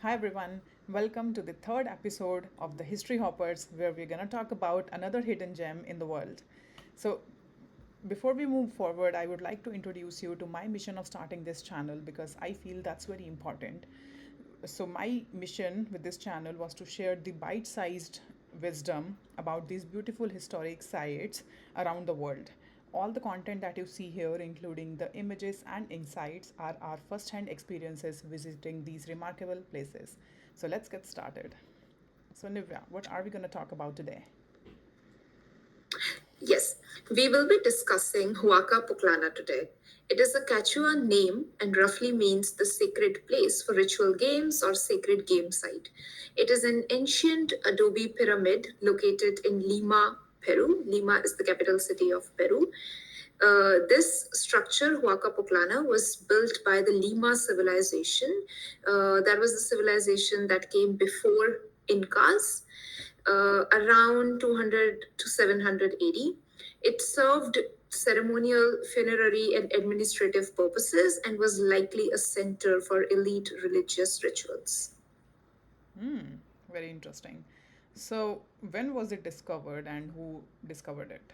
Hi everyone, welcome to the third episode of the History Hoppers, where we're gonna talk about another hidden gem in the world. So, before we move forward, I would like to introduce you to my mission of starting this channel because I feel that's very important. So, my mission with this channel was to share the bite sized wisdom about these beautiful historic sites around the world. All the content that you see here, including the images and insights, are our first hand experiences visiting these remarkable places. So, let's get started. So, Nivya, what are we going to talk about today? Yes, we will be discussing Huaca Pucllana today. It is a Quechua name and roughly means the sacred place for ritual games or sacred game site. It is an ancient adobe pyramid located in Lima, Peru. Lima is the capital city of Peru. This structure, Huaca Pucllana, was built by the Lima civilization. That was the civilization that came before Incas, around 200 to 700 AD. It served ceremonial, funerary, and administrative purposes and was likely a center for elite religious rituals. Hmm, very interesting. So, when was it discovered and who discovered it?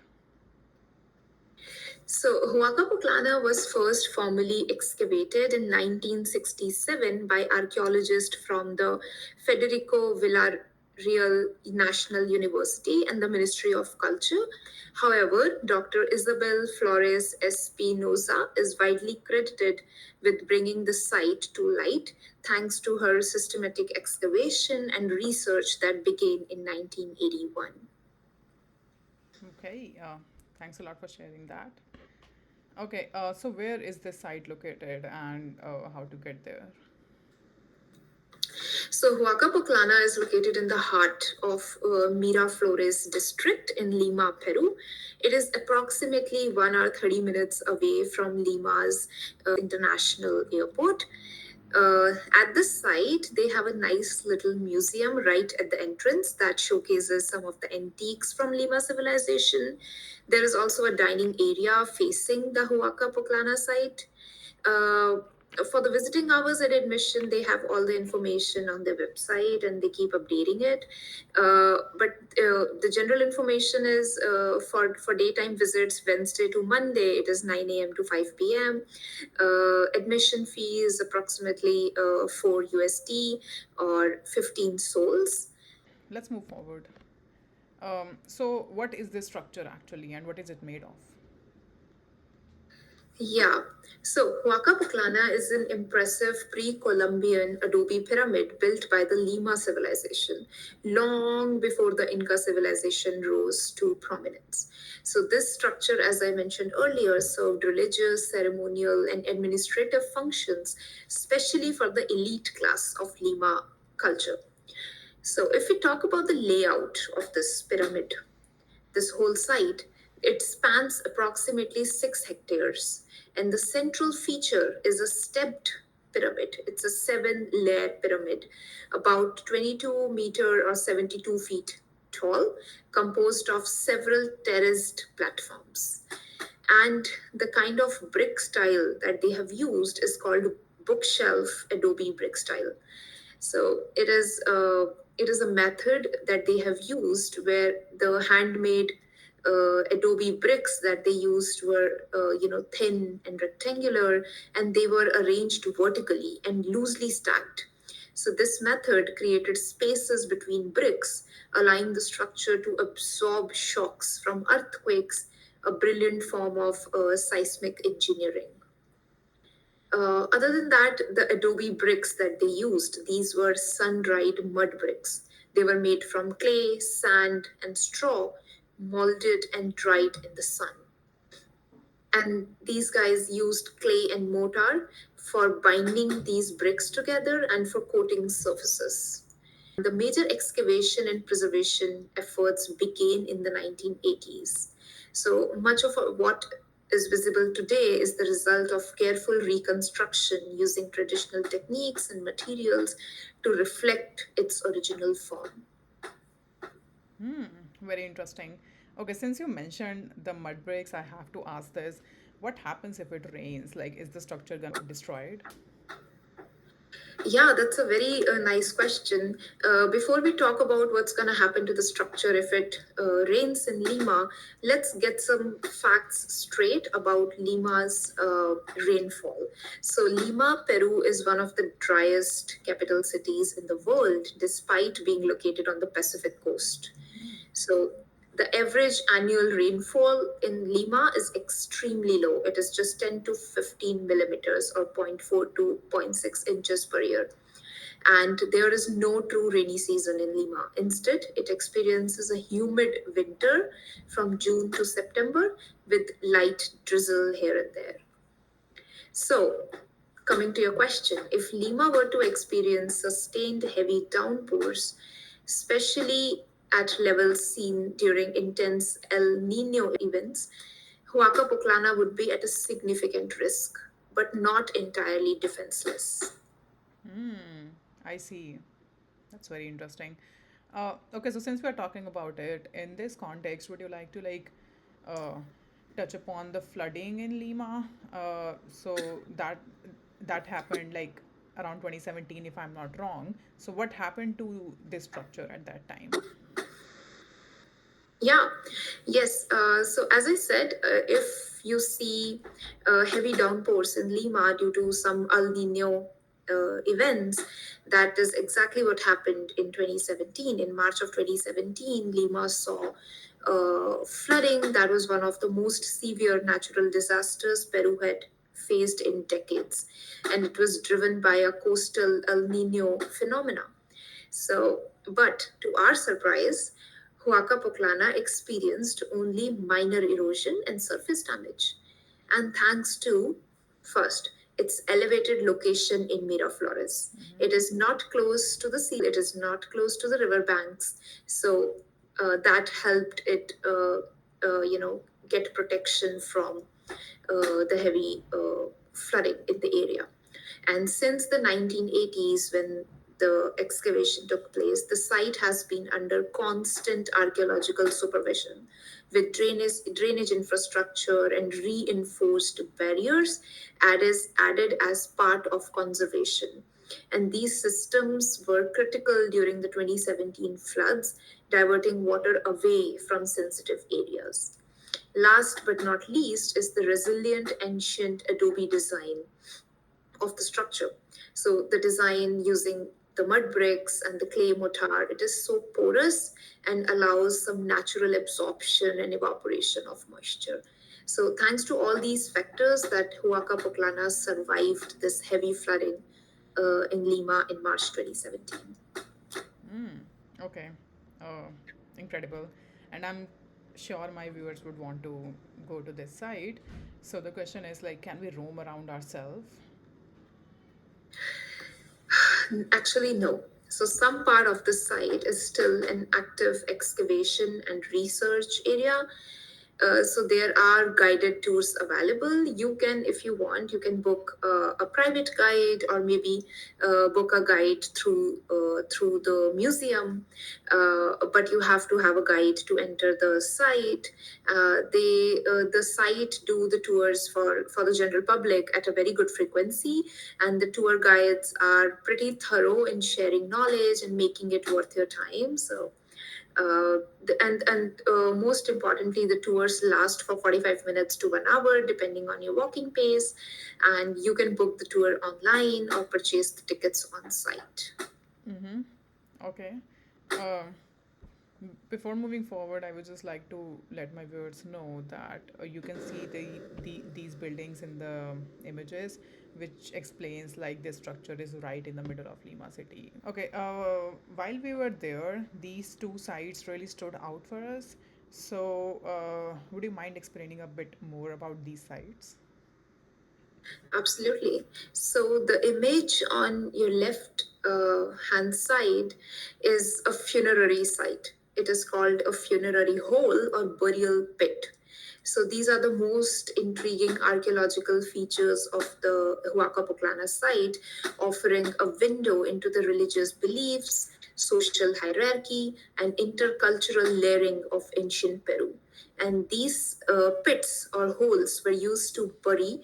So, Huaca Pucllana was first formally excavated in 1967 by archaeologists from the Federico Villarreal National University and the Ministry of Culture. However, Dr. Isabel Flores Espinoza is widely credited with bringing the site to light thanks to her systematic excavation and research that began in 1981. Okay, thanks a lot for sharing that. Okay, so where is this site located and how to get there? So Huaca Pucllana is located in the heart of Miraflores district in Lima, Peru. It is approximately 1 hour 30 minutes away from Lima's international airport. At the site, they have a nice little museum right at the entrance that showcases some of the antiques from Lima civilization. There is also a dining area facing the Huaca Pucllana site. uh, for the visiting hours and admission, they have all the information on their website and they keep updating it. But the general information is for daytime visits, Wednesday to Monday, it is 9 a.m. to 5 p.m. Admission fee is approximately 4 USD or 15 sols. Let's move forward. So, what is this structure actually, and what is it made of? Yeah. So Huaca Pucllana is an impressive pre-Columbian adobe pyramid built by the Lima civilization, long before the Inca civilization rose to prominence. So this structure, as I mentioned earlier, served religious, ceremonial, and administrative functions, especially for the elite class of Lima culture. So if we talk about the layout of this pyramid, this whole site, it spans approximately 6 hectares, and the central feature is a stepped pyramid. It's a seven-layer pyramid, about 22 meter or 72 feet tall, composed of several terraced platforms. And the kind of brick style that they have used is called bookshelf adobe brick style. So it is a method that they have used where the handmade adobe bricks that they used were thin and rectangular, and they were arranged vertically and loosely stacked. So this method created spaces between bricks, allowing the structure to absorb shocks from earthquakes, a brilliant form of seismic engineering. Other than that, the adobe bricks that they used, these were sun-dried mud bricks. They were made from clay, sand, and straw, molded and dried in the sun. And these guys used clay and mortar for binding these bricks together and for coating surfaces. The major excavation and preservation efforts began in the 1980s. So much of what is visible today is the result of careful reconstruction using traditional techniques and materials to reflect its original form. Hmm, very interesting. Okay, since you mentioned the mud bricks, I have to ask this. What happens if it rains? Like, is the structure gonna be destroyed? Yeah, that's a very nice question. Before we talk about what's going to happen to the structure if it rains in Lima, let's get some facts straight about Lima's rainfall. So, Lima, Peru is one of the driest capital cities in the world, despite being located on the Pacific coast. So, the average annual rainfall in Lima is extremely low. It is just 10 to 15 millimeters or zero point 0.4 to zero point 0.6 inches per year, and there is no true rainy season in Lima. Instead, it experiences a humid winter from June to September with light drizzle here and there. So, coming to your question, if Lima were to experience sustained heavy downpours, especially at levels seen during intense El Nino events, Huaca Pucllana would be at a significant risk, but not entirely defenseless. Hmm, I see. That's very interesting. Okay, so since we're talking about it, in this context, would you like to uh, touch upon the flooding in Lima? So that happened like around 2017, if I'm not wrong. So what happened to this structure at that time? Yeah, yes. So, as I said, if you see heavy downpours in Lima due to some El Nino events, that is exactly what happened in 2017. In March of 2017, Lima saw flooding. That was one of the most severe natural disasters Peru had faced in decades, and it was driven by a coastal El Nino phenomena. So, but to our surprise, Huaca Pucllana experienced only minor erosion and surface damage. And thanks to, first, its elevated location in Miraflores. It is not close to the sea, it is not close to the river banks. So that helped it, get protection from the heavy flooding in the area. And since the 1980s, when the excavation took place, the site has been under constant archaeological supervision with drainage infrastructure and reinforced barriers added as part of conservation. And these systems were critical during the 2017 floods, diverting water away from sensitive areas. Last but not least is the resilient ancient adobe design of the structure. So the design using the mud bricks and the clay mortar, it is so porous and allows some natural absorption and evaporation of moisture. So thanks to all these factors that Huaca Pucllana survived this heavy flooding in Lima in March 2017. Mm, okay. Uh, Incredible. And I'm sure my viewers would want to go to this site. So the question is like, can we roam around ourselves? Actually, no. So some part of the site is still an active excavation and research area. So there are guided tours available. You can, if you want, you can book a private guide or maybe book a guide through the museum. But you have to have a guide to enter the site. The site do the tours for the general public at a very good frequency, and the tour guides are pretty thorough in sharing knowledge and making it worth your time. So and most importantly, the tours last for 45 minutes to 1 hour depending on your walking pace, and you can book the tour online or purchase the tickets on site. Mm-hmm. Okay. Um, Before moving forward, I would just like to let my viewers know that you can see these buildings in the images, which explains like this structure is right in the middle of Lima city. Okay, while we were there, these two sites really stood out for us. So, would you mind explaining a bit more about these sites? Absolutely. So the image on your left hand side is a funerary site. It is called a funerary hole or burial pit. So these are the most intriguing archaeological features of the Huaca Pucllana site, offering a window into the religious beliefs, social hierarchy, and intercultural layering of ancient Peru. And these pits or holes were used to bury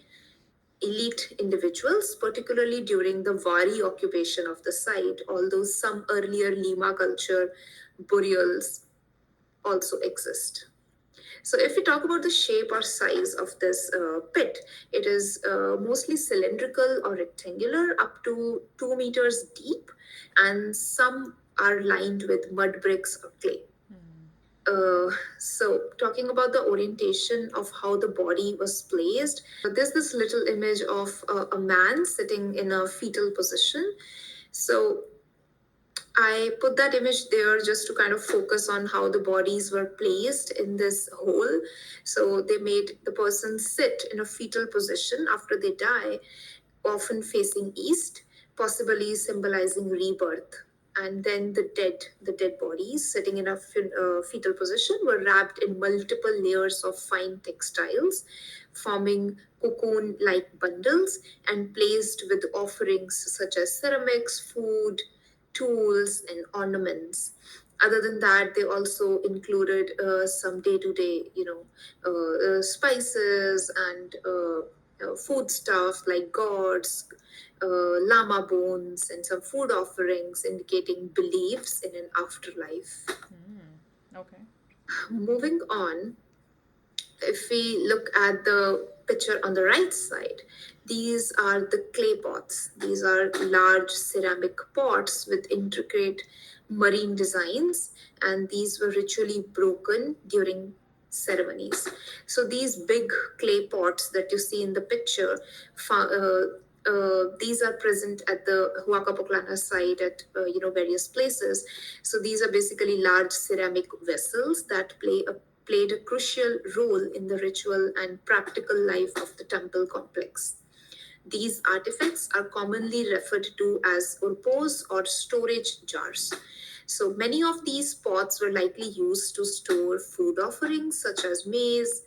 elite individuals, particularly during the Wari occupation of the site, although some earlier Lima culture burials also exist. So, if we talk about the shape or size of this pit, it is mostly cylindrical or rectangular, up to 2 meters deep, and some are lined with mud bricks or clay. So, talking about the orientation of how the body was placed, there's this little image of a man sitting in a fetal position. So, I put that image there just to kind of focus on how the bodies were placed in this hole. So they made the person sit in a fetal position after they die, often facing east, possibly symbolizing rebirth. And then the dead bodies sitting in a fetal position were wrapped in multiple layers of fine textiles, forming cocoon-like bundles, and placed with offerings such as ceramics, food, tools, and ornaments. Other than that, they also included some day-to-day, spices and food stuff like gourds, llama bones, and some food offerings indicating beliefs in an afterlife. Okay. Moving on, if we look at the picture on the right side, these are the clay pots. These are large ceramic pots with intricate marine designs, and these were ritually broken during ceremonies. So these big clay pots that you see in the picture, these are present at the Huaca Pucllana site at various places. So these are basically large ceramic vessels that played a crucial role in the ritual and practical life of the temple complex. These artifacts are commonly referred to as urpos or storage jars. So many of these pots were likely used to store food offerings such as maize,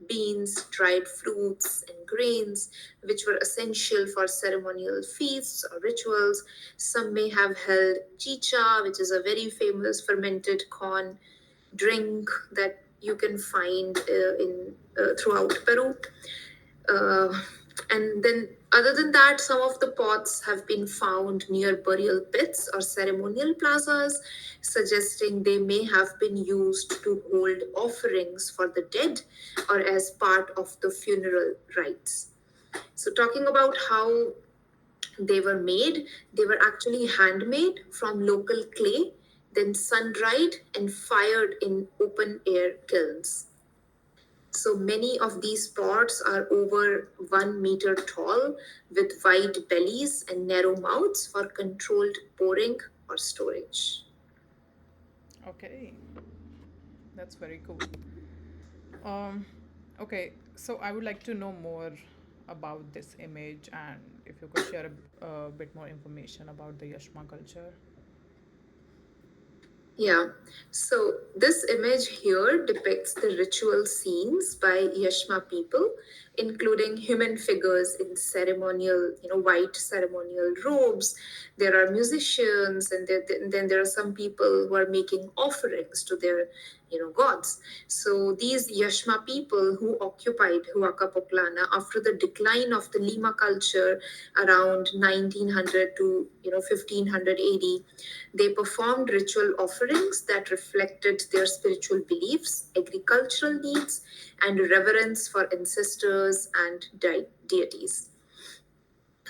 beans, dried fruits, and grains, which were essential for ceremonial feasts or rituals. Some may have held chicha, which is a very famous fermented corn drink that you can find in throughout Peru. Uh, and then, other than that, some of the pots have been found near burial pits or ceremonial plazas, suggesting they may have been used to hold offerings for the dead or as part of the funeral rites. So, talking about how they were made, they were actually handmade from local clay, then sun dried and fired in open air kilns. So many of these pots are over 1 meter tall with wide bellies and narrow mouths for controlled pouring or storage. Okay. That's very cool. Um, okay, so I would like to know more about this image, and if you could share a bit more information about the Yashma culture. Yeah, so this image here depicts the ritual scenes by Yashma people, including human figures in ceremonial, white ceremonial robes. There are musicians, and then there are some people who are making offerings to their, gods. So these Yashma people who occupied Huaca Pucllana after the decline of the Lima culture around 1900 to 1500 AD, they performed ritual offerings that reflected their spiritual beliefs, agricultural needs, and reverence for ancestors and deities.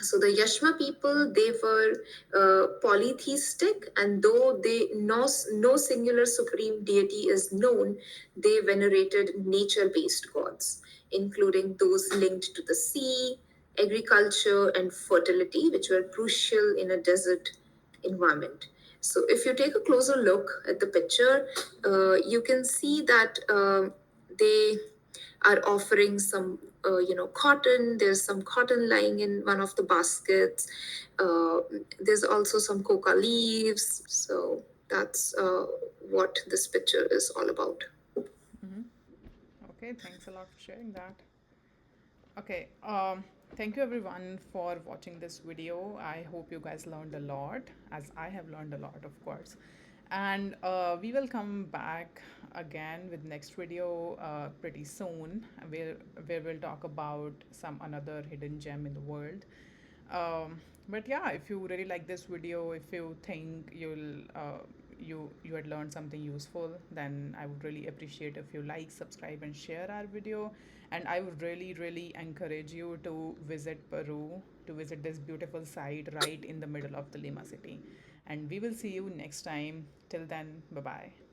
So the Yashma people, they were polytheistic, and though no singular supreme deity is known, they venerated nature-based gods, including those linked to the sea, agriculture, and fertility, which were crucial in a desert environment. So if you take a closer look at the picture, you can see that they are offering some cotton. There's some cotton lying in one of the baskets. uh, there's also some coca leaves. So that's what this picture is all about. Mm-hmm. Okay, thanks a lot for sharing that. Okay, thank you everyone for watching this video. I hope you guys learned a lot, as I have learned a lot, of course. And we will come back again with next video pretty soon, where we'll talk about some another hidden gem in the world. But yeah, if you really like this video, if you think you had learned something useful, then I would really appreciate if you like, subscribe, and share our video. And I would really encourage you to visit Peru, to visit this beautiful site right in the middle of the Lima city. And we will see you next time. Till then, bye bye.